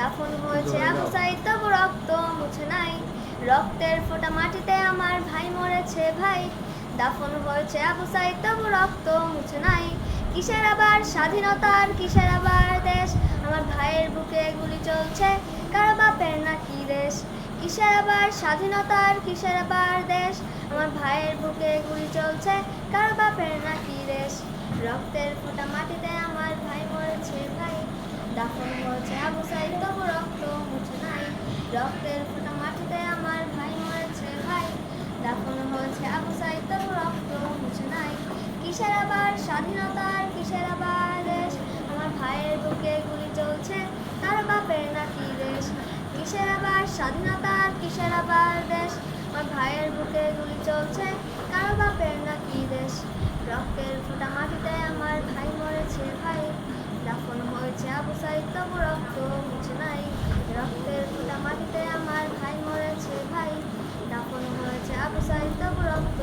দাফন হয়েছে আবু সাইদ তবু রক্ত মুছে নাই, রক্তের ফোঁটা মাটিতে আমার ভাই মরেছে ভাই। দাফন হয়েছে আবু সাইদ তবু রক্ত মুছে নাই, কিসের আবার স্বাধীনতার কিসের আবার দেশ, আমার ভাইয়ের বুকে গুলি চলছে কারো বাপের নাকি দেশ। কিসের আবার স্বাধীনতার কিসের আবার দেশ, আমার ভাইয়ের বুকে গুলি চলছে কারো বাপের নাকি দেশ। রক্তের ফোঁটা মাটিতে আমার ভাই মরেছে ভাই, দাফন হয়েছে আবু সাইদ তবু রক্ত মুছে নাই, রক্তের ফোঁটা মাটিতে আমার ভাই মরেছে ভাই। দাফন হয়েছে আবু সাইদ তবু রক্ত মুছে নাই, কিসের আবার স্বাধীনতার কিসের আবার দেশ, আমার ভাইয়ের বুকে গুলি চলছে তার বাপের নাকি দেশ। কিসের আবার স্বাধীনতার কিসের আবার দেশ, আমার ভাইয়ের বুকে গুলি চলছে কারো বাপের নাকি দেশ। রক্তের ফোঁটা মাটিতে আমার ভাই মরেছে ভাই, দাফন হয়েছে আবু সাইদ তবু রক্ত মুছে নাই, রক্তের ফোঁটা মাটিতে আমার ভাই মরেছে ভাই। দাফন হয়েছে আবু সাইদ তবু রক্ত